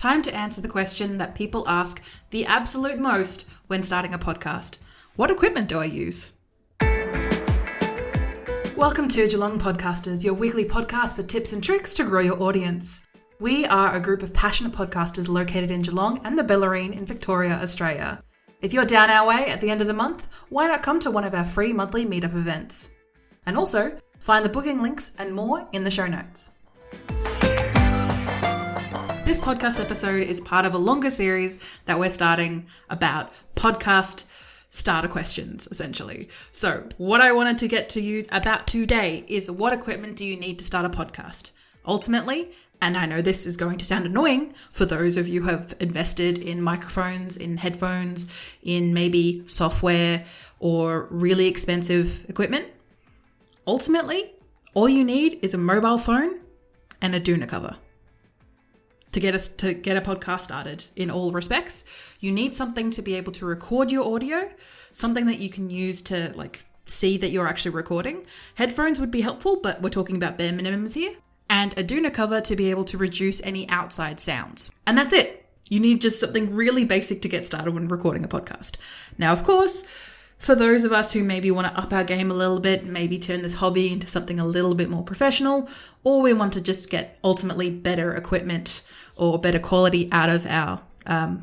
Time to answer the question that people ask the absolute most when starting a podcast. What equipment do I use? Welcome to Geelong Podcasters, your weekly podcast for tips and tricks to grow your audience. We are a group of passionate podcasters located in Geelong and the Bellarine in Victoria, Australia. If you're down our way at the end of the month, why not come to one of our free monthly meetup events? And also, find the booking links and more in the show notes. This podcast episode is part of a longer series that we're starting about podcast starter questions, essentially. So what I wanted to get to you about today is what equipment do you need to start a podcast? Ultimately, and I know this is going to sound annoying for those of you who have invested in microphones, in headphones, in maybe software or really expensive equipment. Ultimately, all you need is a mobile phone and a doona cover. To get a podcast started in all respects, you need something to be able to record your audio, something that you can use to see that you're actually recording. Headphones would be helpful, but we're talking about bare minimums here. And a doona cover to be able to reduce any outside sounds. And that's it. You need just something really basic to get started when recording a podcast. Now, of course, for those of us who maybe want to up our game a little bit, maybe turn this hobby into something a little bit more professional, or we want to just get ultimately better equipment or better quality out of our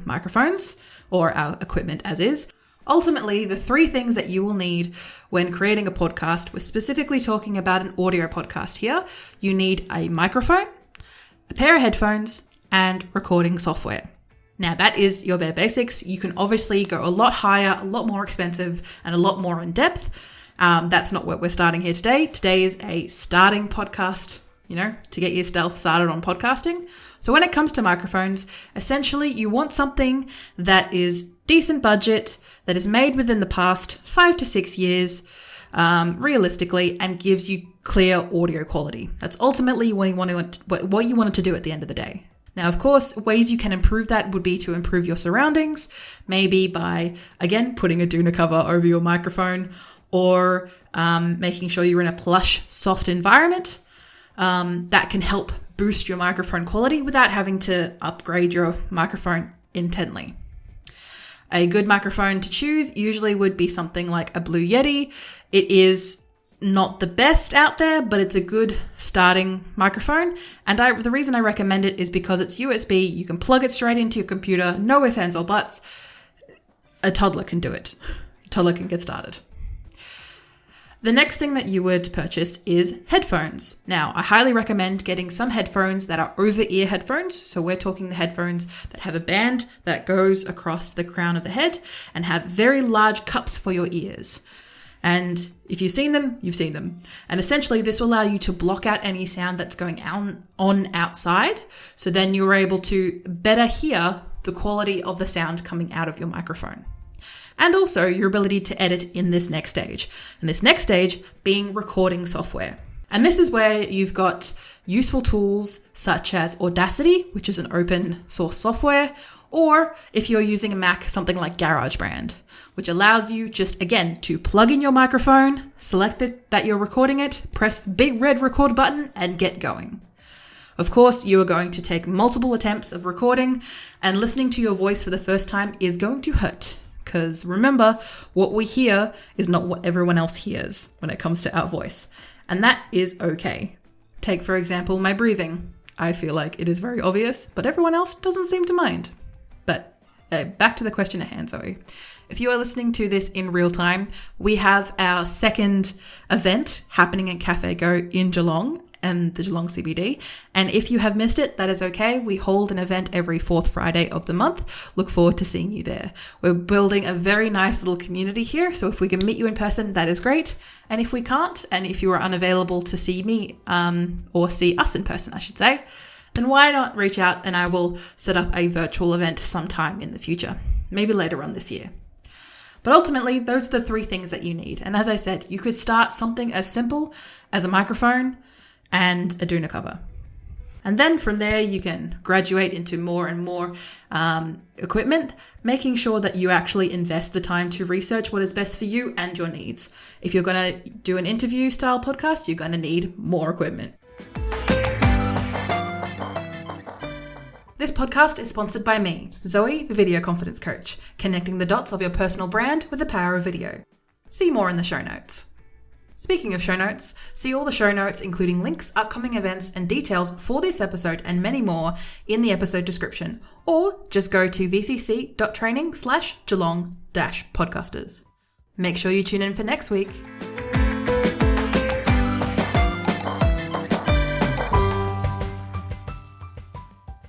microphones or our equipment as is. Ultimately, the three things that you will need when creating a podcast, we're specifically talking about an audio podcast here. You need a microphone, a pair of headphones, and recording software. Now, that is your bare basics. You can obviously go a lot higher, a lot more expensive, and a lot more in depth. That's not what we're starting here today. Today is a starting podcast, to get yourself started on podcasting. So when it comes to microphones, essentially you want something that is decent budget, that is made within the past 5 to 6 years, realistically, and gives you clear audio quality. That's ultimately what you want to do at the end of the day. Now, of course, ways you can improve that would be to improve your surroundings, maybe by, again, putting a doona cover over your microphone or making sure you're in a plush, soft environment. That can help boost your microphone quality without having to upgrade your microphone intently. A good microphone to choose usually would be something like a Blue Yeti. It is not the best out there, but it's a good starting microphone. And the reason I recommend it is because it's USB. You can plug it straight into your computer. No ifs, ands, or buts. A toddler can do it. A toddler can get started. The next thing that you would purchase is headphones. Now, I highly recommend getting some headphones that are over-ear headphones. So we're talking the headphones that have a band that goes across the crown of the head and have very large cups for your ears. And if you've seen them, you've seen them. And essentially, this will allow you to block out any sound that's going on outside. So then you're able to better hear the quality of the sound coming out of your microphone. And also your ability to edit in this next stage. And this next stage being recording software. And this is where you've got useful tools such as Audacity, which is an open source software, or if you're using a Mac, something like GarageBand, which allows you just, again, to plug in your microphone, select that you're recording it, press the big red record button, and get going. Of course, you are going to take multiple attempts of recording, and listening to your voice for the first time is going to hurt. Because remember, what we hear is not what everyone else hears when it comes to our voice. And that is okay. Take, for example, my breathing. I feel like it is very obvious, but everyone else doesn't seem to mind. But back to the question at hand, Zoe. If you are listening to this in real time, we have our second event happening at Cafe Go in Geelong and the Geelong CBD. And if you have missed it, that is okay. We hold an event every fourth Friday of the month. Look forward to seeing you there. We're building a very nice little community here. So if we can meet you in person, that is great. And if we can't, and if you are unavailable to see me, or see us in person, I should say, then why not reach out and I will set up a virtual event sometime in the future, maybe later on this year. But ultimately, those are the three things that you need. And as I said, you could start something as simple as a microphone and a doona cover. And then from there, you can graduate into more and more equipment, making sure that you actually invest the time to research what is best for you and your needs. If you're going to do an interview style podcast, you're going to need more equipment. This podcast is sponsored by me, Zoe, the Video Confidence Coach, connecting the dots of your personal brand with the power of video. See more in the show notes. Speaking of show notes, see all the show notes, including links, upcoming events, and details for this episode and many more in the episode description, or just go to vcc.training/Geelong-podcasters. Make sure you tune in for next week.